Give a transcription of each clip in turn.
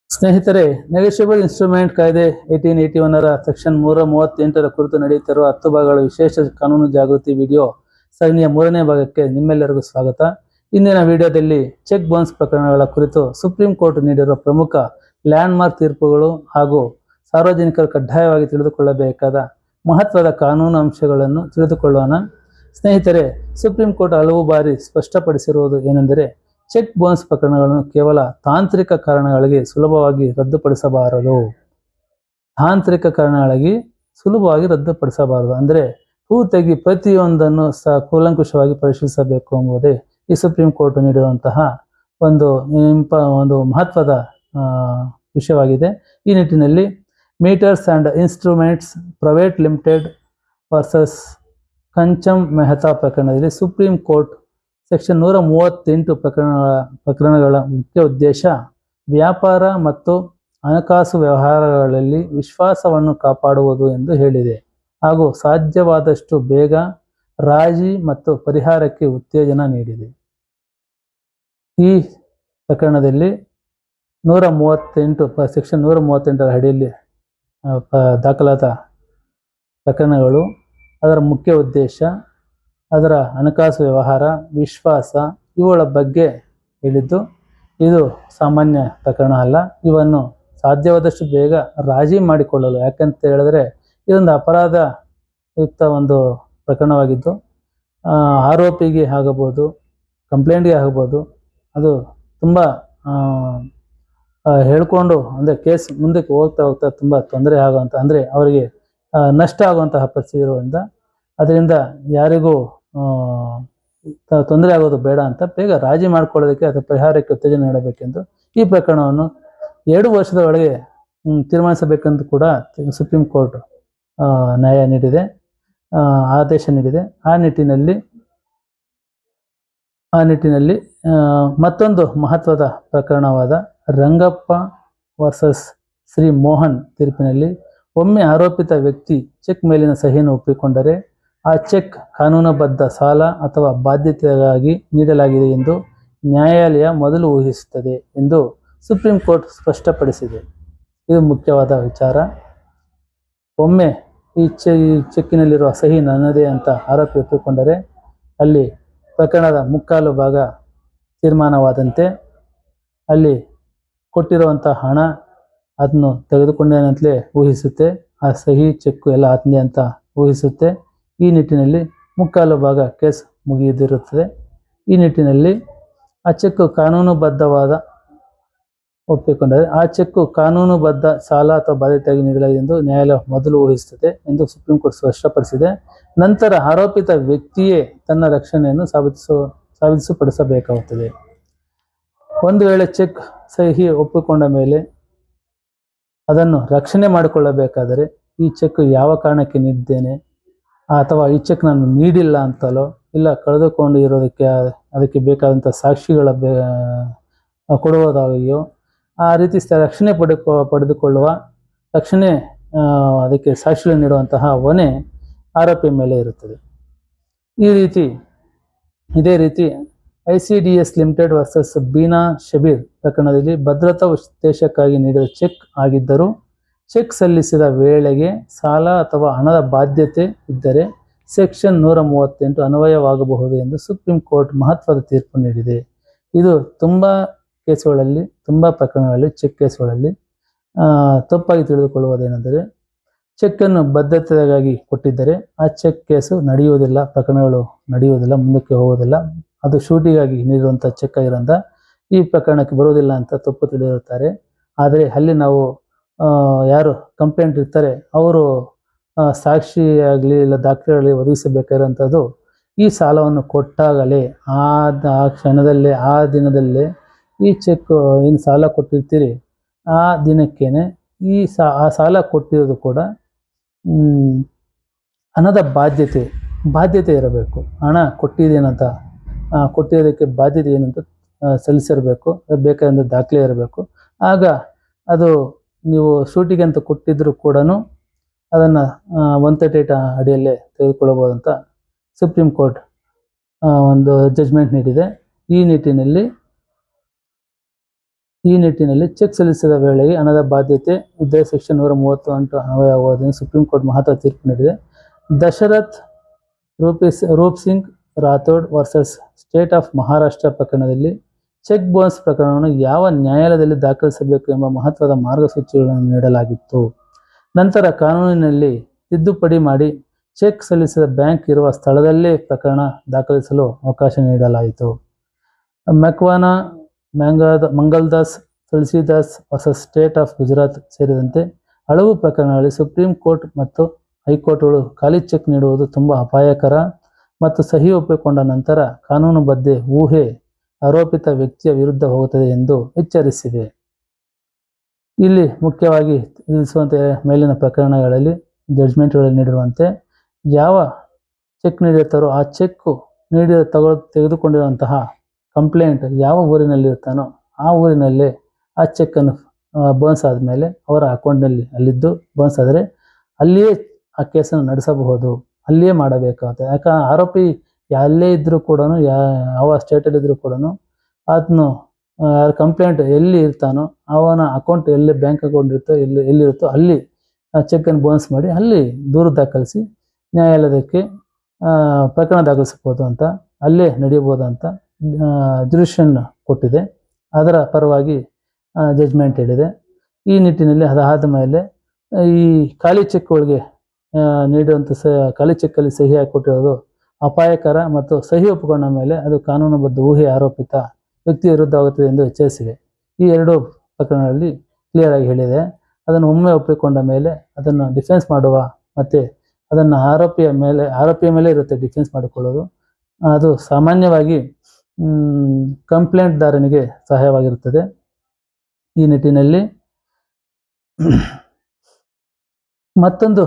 ಸ್ನೇಹಿತರೆ, negotiable instrument ಕಾಯ್ದೆ 1881ರ section 338ರ ಕುರಿತು ನಡೆಯುತ್ತಿರುವ 10 ಭಾಗಗಳ ವಿಶೇಷ ಕಾನೂನು ಜಾಗೃತಿ ವಿಡಿಯೋ ಸರಣಿಯ 3ನೇ ಭಾಗಕ್ಕೆ ನಿಮ್ಮೆಲ್ಲರಿಗೂ ಸ್ವಾಗತ. ಇಂದಿನ ವಿಡಿಯೋದಲ್ಲಿ ಚೆಕ್ ಬೌನ್ಸ್ ಪ್ರಕರಣಗಳ ಕುರಿತು ಸುಪ್ರೀಂ ಕೋರ್ಟ್ ನೀಡಿರುವ ಪ್ರಮುಖ ಲ್ಯಾಂಡ್ಮಾರ್ಕ್ ತೀರ್ಪುಗಳು ಹಾಗೂ ಸಾರ್ವಜನಿಕರು ಕಡ್ಡಾಯವಾಗಿ ತಿಳಿದುಕೊಳ್ಳಬೇಕಾದ ಮಹತ್ವದ ಕಾನೂನು ಅಂಶಗಳನ್ನು ತಿಳಿದುಕೊಳ್ಳೋಣ. ಸ್ನೇಹಿತರೆ, ಸುಪ್ರೀಂ ಕೋರ್ಟ್ ಹಲವು ಬಾರಿ ಸ್ಪಷ್ಟಪಡಿಸಿರುವುದು ಏನೆಂದರೆ, ಚೆಕ್ ಬೌನ್ಸ್ ಪ್ರಕರಣಗಳನ್ನು ಕೇವಲ ತಾಂತ್ರಿಕ ಕಾರಣಗಳಿಗೆ ಸುಲಭವಾಗಿ ರದ್ದುಪಡಿಸಬಾರದು. ಅಂದರೆ ಪೂರ್ತಿಯಾಗಿ ಪ್ರತಿಯೊಂದನ್ನು ಕೂಲಂಕುಷವಾಗಿ ಪರಿಶೀಲಿಸಬೇಕು ಎಂಬುದೇ ಈ ಸುಪ್ರೀಂ ಕೋರ್ಟ್ ನೀಡಿರುವಂತಹ ಒಂದು ಮಹತ್ವದ ವಿಷಯವಾಗಿದೆ. ಈ ನಿಟ್ಟಿನಲ್ಲಿ meters and instruments private limited versus Kanchan Mehta ಪ್ರಕರಣದಲ್ಲಿ ಸುಪ್ರೀಂ ಕೋರ್ಟ್ ಸೆಕ್ಷನ್ 138 ಪ್ರಕರಣಗಳ ಮುಖ್ಯ ಉದ್ದೇಶ ವ್ಯಾಪಾರ ಮತ್ತು ಹಣಕಾಸು ವ್ಯವಹಾರಗಳಲ್ಲಿ ವಿಶ್ವಾಸವನ್ನು ಕಾಪಾಡುವುದು ಎಂದು ಹೇಳಿದೆ ಹಾಗೂ ಸಾಧ್ಯವಾದಷ್ಟು ಬೇಗ ರಾಜಿ ಮತ್ತು ಪರಿಹಾರಕ್ಕೆ ಉತ್ತೇಜನ ನೀಡಿದೆ. ಈ ಪ್ರಕರಣದಲ್ಲಿ ಸೆಕ್ಷನ್ 138ರ ಅಡಿಯಲ್ಲಿ ದಾಖಲಾದ ಪ್ರಕರಣಗಳು, ಅದರ ಮುಖ್ಯ ಉದ್ದೇಶ, ಅದರ ಹಣಕಾಸು ವ್ಯವಹಾರ, ವಿಶ್ವಾಸ ಇವುಗಳ ಬಗ್ಗೆ ಹೇಳಿದ್ದು. ಇದು ಸಾಮಾನ್ಯ ಪ್ರಕರಣ ಅಲ್ಲ. ಇವನ್ನು ಸಾಧ್ಯವಾದಷ್ಟು ಬೇಗ ರಾಜಿ ಮಾಡಿಕೊಳ್ಳಲು, ಯಾಕಂತ ಹೇಳಿದ್ರೆ ಇದೊಂದು ಅಪರಾಧಯುಕ್ತ ಒಂದು ಪ್ರಕರಣವಾಗಿದ್ದು ಆರೋಪಿಗೆ ಆಗಬಹುದು, ಕಂಪ್ಲೇಂಟ್ಗೆ ಆಗಬಹುದು, ಅದು ತುಂಬ ಹೇಳ್ಕೊಂಡು ಅಂದರೆ ಕೇಸ್ ಮುಂದಕ್ಕೆ ಹೋಗ್ತಾ ತುಂಬ ತೊಂದರೆ ಆಗುವಂಥ, ಅಂದರೆ ಅವರಿಗೆ ನಷ್ಟ ಆಗುವಂತಹ ಪರಿಸ್ಥಿತಿ ಇರುವುದರಿಂದ ಅದರಿಂದ ಯಾರಿಗೂ ತೊಂದರೆ ಆಗೋದು ಬೇಡ ಅಂತ ಬೇಗ ರಾಜಿ ಮಾಡ್ಕೊಳ್ಳೋದಕ್ಕೆ ಅಥವಾ ಪರಿಹಾರಕ್ಕೆ ಉತ್ತೇಜನ ನೀಡಬೇಕೆಂದು ಈ ಪ್ರಕರಣವನ್ನು 2 ವರ್ಷದ ಒಳಗೆ ತೀರ್ಮಾನಿಸಬೇಕೆಂದು ಕೂಡ ಸುಪ್ರೀಂ ಕೋರ್ಟ್ ಆದೇಶ ನೀಡಿದೆ. ಆ ನಿಟ್ಟಿನಲ್ಲಿ ಮತ್ತೊಂದು ಮಹತ್ವದ ಪ್ರಕರಣವಾದ ರಂಗಪ್ಪ ವರ್ಸಸ್ ಶ್ರೀ ಮೋಹನ್ ತೀರ್ಪಿನಲ್ಲಿ, ಒಮ್ಮೆ ಆರೋಪಿತ ವ್ಯಕ್ತಿ ಚೆಕ್ ಮೇಲಿನ ಸಹಿಯನ್ನು ಒಪ್ಪಿಕೊಂಡರೆ ಆ ಚೆಕ್ ಕಾನೂನುಬದ್ಧ ಸಾಲ ಅಥವಾ ಬಾಧ್ಯತೆಗಾಗಿ ನೀಡಲಾಗಿದೆ ಎಂದು ನ್ಯಾಯಾಲಯ ಮೊದಲು ಊಹಿಸುತ್ತದೆ ಎಂದು ಸುಪ್ರೀಂ ಕೋರ್ಟ್ ಸ್ಪಷ್ಟಪಡಿಸಿದೆ. ಇದು ಮುಖ್ಯವಾದ ವಿಚಾರ. ಒಮ್ಮೆ ಈ ಚೆಕ್ಕಿನಲ್ಲಿರುವ ಸಹಿ ನನ್ನದೇ ಅಂತ ಆರೋಪಿ ಒಪ್ಪಿಕೊಂಡರೆ ಅಲ್ಲಿ ಪ್ರಕರಣದ ಮುಕ್ಕಾಲು ಭಾಗ ತೀರ್ಮಾನವಾದಂತೆ. ಅಲ್ಲಿ ಕೊಟ್ಟಿರುವಂಥ ಹಣ ಅದನ್ನು ತೆಗೆದುಕೊಂಡೇನಂತಲೇ ಊಹಿಸುತ್ತೆ, ಆ ಸಹಿ ಚೆಕ್ಕು ಎಲ್ಲ ಆತಂದೆ ಅಂತ ಊಹಿಸುತ್ತೆ. ಈ ನಿಟ್ಟಿನಲ್ಲಿ ಮುಕ್ಕಾಲು ಭಾಗ ಕೇಸ್ ಮುಗಿದಿರುತ್ತದೆ. ಈ ನಿಟ್ಟಿನಲ್ಲಿ ಆ ಚೆಕ್ಕು ಒಪ್ಪಿಕೊಂಡರೆ ಆ ಚೆಕ್ಕು ಕಾನೂನುಬದ್ಧ ಸಾಲ ಅಥವಾ ಬಾಧ್ಯತೆಯಾಗಿ ನೀಡಲಾಗಿದೆ ಎಂದು ನ್ಯಾಯಾಲಯ ಮೊದಲು ಊಹಿಸುತ್ತದೆ ಎಂದು ಸುಪ್ರೀಂ ಕೋರ್ಟ್ ಸ್ಪಷ್ಟಪಡಿಸಿದೆ. ನಂತರ ಆರೋಪಿತ ವ್ಯಕ್ತಿಯೇ ತನ್ನ ರಕ್ಷಣೆಯನ್ನು ಸಾಬೀತುಪಡಿಸಬೇಕಾಗುತ್ತದೆ. ಒಂದು ವೇಳೆ ಚೆಕ್ ಸಹಿ ಒಪ್ಪಿಕೊಂಡ ಮೇಲೆ ಅದನ್ನು ರಕ್ಷಣೆ ಮಾಡಿಕೊಳ್ಳಬೇಕಾದರೆ ಈ ಚೆಕ್ ಯಾವ ಕಾರಣಕ್ಕೆ ನೀಡಿದ್ದೇನೆ ಅಥವಾ ಈ ಚೆಕ್ ನಾನು ನೀಡಿಲ್ಲ ಅಂತಲೋ ಇಲ್ಲ ಕಳೆದುಕೊಂಡು ಇರೋದಕ್ಕೆ ಅದಕ್ಕೆ ಬೇಕಾದಂಥ ಸಾಕ್ಷಿಗಳ ಕೊಡುವುದಾಗಿಯೋ ಆ ರೀತಿ ರಕ್ಷಣೆ ಪಡೆದುಕೊಳ್ಳುವ ಅದಕ್ಕೆ ಸಾಕ್ಷಿಗಳನ್ನು ನೀಡುವಂತಹ ಹೊಣೆ ಆರೋಪಿ ಮೇಲೆ ಇರುತ್ತದೆ. ಇದೇ ರೀತಿ ICDS limited versus Beena Shabir ಪ್ರಕರಣದಲ್ಲಿ ಭದ್ರತಾ ಉದ್ದೇಶಕ್ಕಾಗಿ ನೀಡಿದ ಚೆಕ್ ಆಗಿದ್ದರೂ ಚೆಕ್ ಸಲ್ಲಿಸಿದ ವೇಳೆಗೆ ಸಾಲ ಅಥವಾ ಹಣದ ಬಾಧ್ಯತೆ ಇದ್ದರೆ ಸೆಕ್ಷನ್ 138 ಅನ್ವಯವಾಗಬಹುದು ಎಂದು ಸುಪ್ರೀಂ ಕೋರ್ಟ್ ಮಹತ್ವದ ತೀರ್ಪು ನೀಡಿದೆ. ಇದು ತುಂಬ ಪ್ರಕರಣಗಳಲ್ಲಿ ಚೆಕ್ ಕೇಸುಗಳಲ್ಲಿ ತಪ್ಪಾಗಿ ತಿಳಿದುಕೊಳ್ಳುವುದೇನೆಂದರೆ, ಚೆಕ್ಕನ್ನು ಬದ್ಧತೆಗಾಗಿ ಕೊಟ್ಟಿದ್ದರೆ ಆ ಚೆಕ್ ಕೇಸು ಪ್ರಕರಣಗಳು ನಡೆಯುವುದಿಲ್ಲ, ಮುಂದಕ್ಕೆ ಹೋಗುವುದಿಲ್ಲ. ಅದು ಶೂಟಿಗಾಗಿ ನೀಡಿರುವಂಥ ಚೆಕ್ ಆಗಿರೋದ್ರಿಂದ ಈ ಪ್ರಕರಣಕ್ಕೆ ಬರುವುದಿಲ್ಲ ಅಂತ ತಪ್ಪು ತಿಳಿದಿರುತ್ತಾರೆ. ಆದರೆ ಅಲ್ಲಿ ನಾವು ಯಾರು ಕಂಪ್ಲೇಂಟ್ ಇರ್ತಾರೆ ಅವರು ಸಾಕ್ಷಿಯಾಗಲಿ ಇಲ್ಲ ದಾಖಲೆಗಳಲ್ಲಿ ಒದಗಿಸಬೇಕಾಗಿರುವಂಥದ್ದು ಈ ಸಾಲವನ್ನು ಕೊಟ್ಟಾಗಲೇ ಆ ಕ್ಷಣದಲ್ಲೇ ಆ ದಿನದಲ್ಲೇ ಈ ಚೆಕ್ ಏನು ಸಾಲ ಕೊಟ್ಟಿರ್ತೀರಿ ಆ ದಿನಕ್ಕೇನೆ ಆ ಸಾಲ ಕೊಟ್ಟಿರೋದು ಕೂಡ ಹಣದ ಬಾಧ್ಯತೆ ಇರಬೇಕು. ಹಣ ಕೊಟ್ಟಿರೋದಕ್ಕೆ ಬಾಧ್ಯತೆ ಏನಂತ ಸಲ್ಲಿಸಿರಬೇಕು, ಅದು ಬೇಕಾದಂಥ ದಾಖಲೆ ಇರಬೇಕು. ಆಗ ಅದು ನೀವು ಶೂಟಿಗೆ ಅಂತ ಕೊಟ್ಟಿದ್ರು ಕೂಡ ಅದನ್ನು 138 ಅಡಿಯಲ್ಲೇ ತೆಗೆದುಕೊಳ್ಳಬಹುದು ಅಂತ ಸುಪ್ರೀಂ ಕೋರ್ಟ್ ಒಂದು ಜಡ್ಜ್ಮೆಂಟ್ ನೀಡಿದೆ. ಈ ನಿಟ್ಟಿನಲ್ಲಿ ಈ ನಿಟ್ಟಿನಲ್ಲಿ ಚೆಕ್ ಸಲ್ಲಿಸಿದ ವೇಳೆಗೆ ಹಣದ ಬಾಧ್ಯತೆ ಇದ್ದರೆ ಸೆಕ್ಷನ್ 138 ಅನ್ವಯವಾಗುವುದನ್ನು ಸುಪ್ರೀಂ ಕೋರ್ಟ್ ಮಹತ್ವ ತೀರ್ಪು ನೀಡಿದೆ. Dashrath Roop Singh Rathod versus state of Maharashtra ಪ್ರಕರಣದಲ್ಲಿ ಚೆಕ್ ಬೌನ್ಸ್ ಪ್ರಕರಣವನ್ನು ಯಾವ ನ್ಯಾಯಾಲಯದಲ್ಲಿ ದಾಖಲಿಸಬೇಕು ಎಂಬ ಮಹತ್ವದ ಮಾರ್ಗಸೂಚಿಗಳನ್ನು ನೀಡಲಾಗಿತ್ತು. ನಂತರ ಕಾನೂನಿನಲ್ಲಿ ತಿದ್ದುಪಡಿ ಮಾಡಿ ಚೆಕ್ ಸಲ್ಲಿಸಿದ ಬ್ಯಾಂಕ್ ಇರುವ ಸ್ಥಳದಲ್ಲೇ ಪ್ರಕರಣ ದಾಖಲಿಸಲು ಅವಕಾಶ ನೀಡಲಾಯಿತು. Makwana, Mangaldas, Tulsidas versus state of Gujarat ಸೇರಿದಂತೆ ಹಲವು ಪ್ರಕರಣಗಳಲ್ಲಿ ಸುಪ್ರೀಂ ಕೋರ್ಟ್ ಮತ್ತು ಹೈಕೋರ್ಟ್ಗಳು ಖಾಲಿ ಚೆಕ್ ನೀಡುವುದು ತುಂಬ ಅಪಾಯಕರ ಮತ್ತು ಸಹಿ ಒಪ್ಪಿಕೊಂಡ ನಂತರ ಕಾನೂನುಬದ್ಧ ಊಹೆ ಆರೋಪಿತ ವ್ಯಕ್ತಿಯ ವಿರುದ್ಧ ಹೋಗುತ್ತದೆ ಎಂದು ಎಚ್ಚರಿಸಿವೆ. ಇಲ್ಲಿ ಮುಖ್ಯವಾಗಿ ತಿಳಿಸುವಂತೆ ಮೇಲಿನ ಪ್ರಕರಣಗಳಲ್ಲಿ ಜಡ್ಜ್ಮೆಂಟ್ಗಳಲ್ಲಿ ನೀಡಿರುವಂತೆ ಯಾವ ಚೆಕ್ ನೀಡಿರ್ತಾರೋ ಆ ಚೆಕ್ ತೆಗೆದುಕೊಂಡಿರುವಂತಹ ಕಂಪ್ಲೇಂಟ್ ಯಾವ ಊರಿನಲ್ಲಿ ಇರ್ತಾನೋ ಆ ಊರಿನಲ್ಲೇ ಆ ಚೆಕ್ಕನ್ನು ಬೌನ್ಸ್ ಆದಮೇಲೆ ಅವರ ಅಕೌಂಟ್ನಲ್ಲಿ ಅಲ್ಲಿದ್ದು ಬೌನ್ಸ್ ಆದರೆ ಅಲ್ಲಿಯೇ ಆ ಕೇಸನ್ನು ನಡೆಸಬಹುದು, ಅಲ್ಲಿಯೇ ಮಾಡಬೇಕಾಗುತ್ತೆ. ಯಾಕಂದ್ರೆ ಆರೋಪಿ ಎಲ್ಲೇ ಇದ್ದರೂ ಕೂಡ ಯಾವ ಸ್ಟೇಟಲ್ಲಿ ಇದ್ದರೂ ಕೂಡ ಅದನ್ನು ಕಂಪ್ಲೇಂಟ್ ಎಲ್ಲಿ ಇರ್ತಾನೋ ಅವನ ಅಕೌಂಟ್ ಎಲ್ಲಿ ಬ್ಯಾಂಕ್ ಅಕೌಂಟ್ ಇರುತ್ತೋ ಎಲ್ಲಿರುತ್ತೋ ಅಲ್ಲಿ ಆ ಚೆಕ್ಕನ್ನು ಬೌನ್ಸ್ ಮಾಡಿ ಅಲ್ಲಿ ದೂರು ದಾಖಲಿಸಿ ನ್ಯಾಯಾಲಯಕ್ಕೆ ಪ್ರಕರಣ ದಾಖಲಿಸಬಹುದು ಅಂತ, ಅಲ್ಲೇ ನಡೆಯಬಹುದು ಅಂತ ಜ್ಯುಡಿಷನ್ ಕೊಟ್ಟಿದೆ. ಅದರ ಪರವಾಗಿ ಜಡ್ಜ್ಮೆಂಟ್ ಹೇಳಿದೆ. ಈ ನಿಟ್ಟಿನಲ್ಲಿ ಅದಾದ ಮೇಲೆ ಈ ಖಾಲಿ ಚೆಕ್ಗಳಿಗೆ ನೀಡುವಂಥ ಖಾಲಿ ಚೆಕ್ಕಲ್ಲಿ ಸಹಿ ಹಾಕಿಕೊಟ್ಟಿರೋದು ಅಪಾಯಕರ ಮತ್ತು ಸಹಿ ಒಪ್ಪಿಕೊಂಡ ಮೇಲೆ ಅದು ಕಾನೂನುಬದ್ಧ ಊಹೆ ಆರೋಪಿತ ವ್ಯಕ್ತಿ ವಿರುದ್ಧವಾಗುತ್ತದೆ ಎಂದು ಎಚ್ಚರಿಸಿವೆ. ಈ ಎರಡು ಪ್ರಕರಣಗಳಲ್ಲಿ ಕ್ಲಿಯರ್ ಆಗಿ ಹೇಳಿದೆ. ಅದನ್ನು ಒಮ್ಮೆ ಒಪ್ಪಿಕೊಂಡ ಮೇಲೆ ಅದನ್ನು ಡಿಫೆನ್ಸ್ ಮಾಡುವ ಮತ್ತು ಅದನ್ನು ಆರೋಪಿಯ ಮೇಲೆ ಇರುತ್ತೆ ಡಿಫೆನ್ಸ್ ಮಾಡಿಕೊಳ್ಳೋದು. ಅದು ಸಾಮಾನ್ಯವಾಗಿ ಕಂಪ್ಲೇಂಟ್ದಾರನಿಗೆ ಸಹಾಯವಾಗಿರುತ್ತದೆ. ಈ ನಿಟ್ಟಿನಲ್ಲಿ ಮತ್ತೊಂದು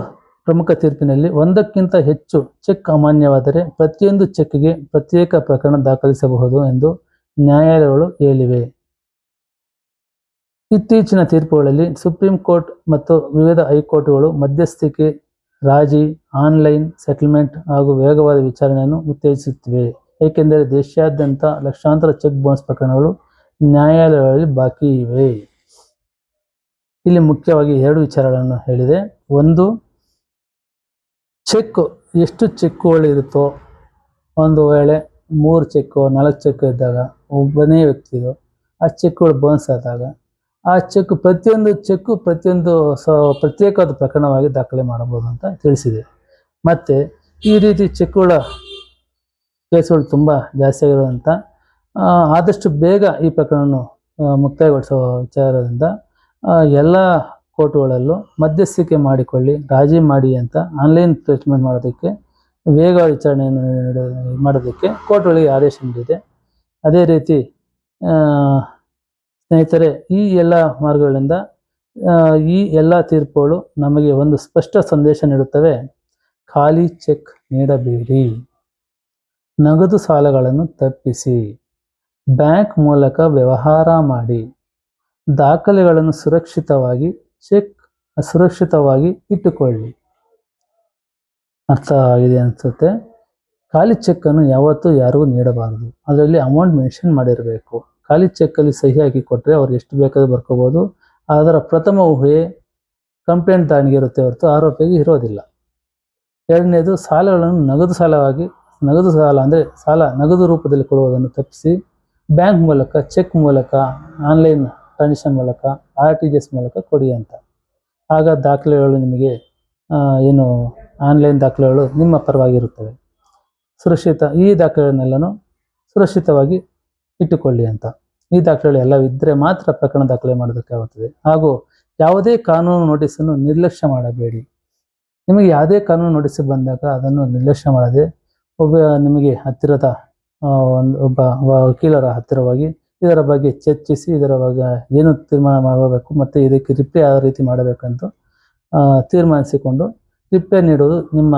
ಪ್ರಮುಖ ತೀರ್ಪಿನಲ್ಲಿ ಒಂದಕ್ಕಿಂತ ಹೆಚ್ಚು ಚೆಕ್ ಅಮಾನ್ಯವಾದರೆ ಪ್ರತಿಯೊಂದು ಚೆಕ್ಗೆ ಪ್ರತ್ಯೇಕ ಪ್ರಕರಣ ದಾಖಲಿಸಬಹುದು ಎಂದು ನ್ಯಾಯಾಲಯಗಳು ಹೇಳಿವೆ. ಇತ್ತೀಚಿನ ತೀರ್ಪುಗಳಲ್ಲಿ ಸುಪ್ರೀಂ ಕೋರ್ಟ್ ಮತ್ತು ವಿವಿಧ ಹೈಕೋರ್ಟ್ಗಳು ಮಧ್ಯಸ್ಥಿಕೆ, ರಾಜಿ, ಆನ್ಲೈನ್ ಸೆಟಲ್ಮೆಂಟ್ ಹಾಗೂ ವೇಗವಾದ ವಿಚಾರಣೆಯನ್ನು ಉತ್ತೇಜಿಸುತ್ತಿವೆ. ಏಕೆಂದರೆ ದೇಶಾದ್ಯಂತ ಲಕ್ಷಾಂತರ ಚೆಕ್ ಬೌನ್ಸ್ ಪ್ರಕರಣಗಳು ನ್ಯಾಯಾಲಯಗಳಲ್ಲಿ ಬಾಕಿ ಇವೆ. ಇಲ್ಲಿ ಮುಖ್ಯವಾಗಿ ಎರಡು ವಿಚಾರಗಳನ್ನು ಹೇಳಿದೆ. ಒಂದು, ಚೆಕ್ ಎಷ್ಟು ಚೆಕ್ಗಳು ಇರುತ್ತೋ, ಒಂದು ವೇಳೆ 3 ಚೆಕ್ 4 ಚೆಕ್ ಇದ್ದಾಗ ಒಬ್ಬನೇ ವ್ಯಕ್ತಿದು ಆ ಚೆಕ್ಗಳು ಬೌನ್ಸ್ ಆದಾಗ ಆ ಚೆಕ್ ಪ್ರತಿಯೊಂದು ಪ್ರತ್ಯೇಕವಾದ ಪ್ರಕರಣವಾಗಿ ದಾಖಲೆ ಮಾಡಬಹುದು ಅಂತ ತಿಳಿಸಿದೆ. ಮತ್ತು ಈ ರೀತಿ ಚೆಕ್ಗಳ ಕೇಸುಗಳು ತುಂಬ ಜಾಸ್ತಿ ಆಗಿರೋದಂಥ ಆದಷ್ಟು ಬೇಗ ಈ ಪ್ರಕರಣವನ್ನು ಮುಕ್ತಾಯಗೊಳಿಸೋ ವಿಚಾರದಿಂದ ಎಲ್ಲ ಕೋರ್ಟುಗಳಲ್ಲೂ ಮಧ್ಯಸ್ಥಿಕೆ ಮಾಡಿಕೊಳ್ಳಿ, ರಾಜಿ ಮಾಡಿ ಅಂತ ಆನ್ಲೈನ್ ಟ್ರೀಟ್ಮೆಂಟ್ ಮಾಡೋದಕ್ಕೆ, ವೇಗವಾದ ವಿಚಾರಣೆಯನ್ನು ಮಾಡೋದಕ್ಕೆ ಕೋರ್ಟ್ಗಳಿಗೆ ಆದೇಶ ನೀಡಿದೆ. ಅದೇ ರೀತಿ ಸ್ನೇಹಿತರೆ, ಈ ಎಲ್ಲ ಮಾರ್ಗಗಳಿಂದ ಈ ಎಲ್ಲ ತೀರ್ಪುಗಳು ನಮಗೆ ಒಂದು ಸ್ಪಷ್ಟ ಸಂದೇಶ ನೀಡುತ್ತವೆ. ಖಾಲಿ ಚೆಕ್ ನೀಡಬೇಡಿ, ನಗದು ಸಾಲಗಳನ್ನು ತಪ್ಪಿಸಿ, ಬ್ಯಾಂಕ್ ಮೂಲಕ ವ್ಯವಹಾರ ಮಾಡಿ, ದಾಖಲೆಗಳನ್ನು ಸುರಕ್ಷಿತವಾಗಿ, ಚೆಕ್ ಅಸುರಕ್ಷಿತವಾಗಿ ಇಟ್ಟುಕೊಳ್ಳಿ. ಅರ್ಥ ಆಗಿದೆ ಅನಿಸುತ್ತೆ. ಖಾಲಿ ಚೆಕ್ಕನ್ನು ಯಾವತ್ತೂ ಯಾರಿಗೂ ನೀಡಬಾರದು. ಅದರಲ್ಲಿ ಅಮೌಂಟ್ ಮೆನ್ಷನ್ ಮಾಡಿರಬೇಕು. ಖಾಲಿ ಚೆಕ್ಕಲ್ಲಿ ಸಹಿ ಹಾಕಿ ಕೊಟ್ಟರೆ ಅವ್ರು ಎಷ್ಟು ಬೇಕಾದ್ರೂ ಬರ್ಕೋಬೋದು. ಅದರ ಪ್ರಥಮ ಊಹೆ ಕಂಪ್ಲೇಂಟ್ ದಾನಿಗೆ ಇರುತ್ತೆ ಹೊರತು ಆರೋಪಿಗೆ ಇರೋದಿಲ್ಲ. ಎರಡನೇದು, ಸಾಲಗಳನ್ನು ನಗದು ಸಾಲ ಅಂದರೆ ನಗದು ರೂಪದಲ್ಲಿ ಕೊಡುವುದನ್ನು ತಪ್ಪಿಸಿ ಬ್ಯಾಂಕ್ ಮೂಲಕ, ಚೆಕ್ ಮೂಲಕ, ಆನ್ಲೈನ್ ಟ್ರಾನ್ಸಾಕ್ಷನ್ ಮೂಲಕ, RTGS ಮೂಲಕ ಕೊಡಿ ಅಂತ. ಆಗ ದಾಖಲೆಗಳು ನಿಮಗೆ ಆನ್ಲೈನ್ ದಾಖಲೆಗಳು ನಿಮ್ಮ ಪರವಾಗಿರುತ್ತವೆ. ಈ ದಾಖಲೆಗಳನ್ನೆಲ್ಲನೂ ಸುರಕ್ಷಿತವಾಗಿ ಇಟ್ಟುಕೊಳ್ಳಿ ಅಂತ. ಈ ದಾಖಲೆಗಳು ಎಲ್ಲ ಇದ್ದರೆ ಮಾತ್ರ ಪ್ರಕರಣ ದಾಖಲೆ ಮಾಡೋದಕ್ಕಾಗುತ್ತದೆ. ಹಾಗೂ ಯಾವುದೇ ಕಾನೂನು ನೋಟಿಸನ್ನು ನಿರ್ಲಕ್ಷ್ಯ ಮಾಡಬೇಡಿ. ನಿಮಗೆ ಯಾವುದೇ ಕಾನೂನು ನೋಟಿಸ್ ಬಂದಾಗ ಅದನ್ನು ನಿರ್ಲಕ್ಷ್ಯ ಮಾಡದೆ ನಿಮಗೆ ಹತ್ತಿರದ ಒಬ್ಬ ವಕೀಲರ ಹತ್ತಿರವಾಗಿ ಇದರ ಬಗ್ಗೆ ಚರ್ಚಿಸಿ ಇದರ ಬಗ್ಗೆ ಏನು ತೀರ್ಮಾನ ಮಾಡಬೇಕು ಮತ್ತು ಇದಕ್ಕೆ ರಿಪ್ಲೈ ಯಾವ ರೀತಿ ಮಾಡಬೇಕಂತ ತೀರ್ಮಾನಿಸಿಕೊಂಡು ರಿಪ್ಲೈ ನೀಡುವುದು ನಿಮ್ಮ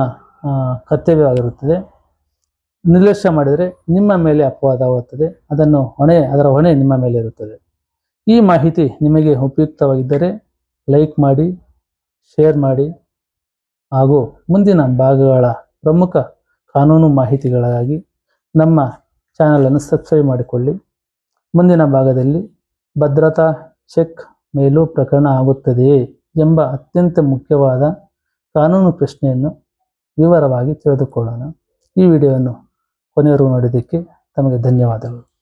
ಕರ್ತವ್ಯವಾಗಿರುತ್ತದೆ. ನಿರ್ಲಕ್ಷ್ಯ ಮಾಡಿದರೆ ನಿಮ್ಮ ಮೇಲೆ ಅಪವಾದವಾಗುತ್ತದೆ. ಅದರ ಹೊಣೆ ನಿಮ್ಮ ಮೇಲೆ ಇರುತ್ತದೆ. ಈ ಮಾಹಿತಿ ನಿಮಗೆ ಉಪಯುಕ್ತವಾಗಿದ್ದರೆ ಲೈಕ್ ಮಾಡಿ, ಶೇರ್ ಮಾಡಿ ಹಾಗೂ ಮುಂದಿನ ಭಾಗಗಳ ಪ್ರಮುಖ ಕಾನೂನು ಮಾಹಿತಿಗಳಿಗಾಗಿ ನಮ್ಮ ಚಾನಲನ್ನು ಸಬ್ಸ್ಕ್ರೈಬ್ ಮಾಡಿಕೊಳ್ಳಿ. ಮುಂದಿನ ಭಾಗದಲ್ಲಿ ಭದ್ರತಾ ಚೆಕ್ ಮೇಲೂ ಪ್ರಕರಣ ಆಗುತ್ತದೆಯೇ ಎಂಬ ಅತ್ಯಂತ ಮುಖ್ಯವಾದ ಕಾನೂನು ಪ್ರಶ್ನೆಯನ್ನು ವಿವರವಾಗಿ ತಿಳಿದುಕೊಳ್ಳೋಣ. ಈ ವಿಡಿಯೋವನ್ನು ಕೊನೆಯವರೆಗೂ ನೋಡಿದ್ದಕ್ಕೆ ತಮಗೆ ಧನ್ಯವಾದಗಳು.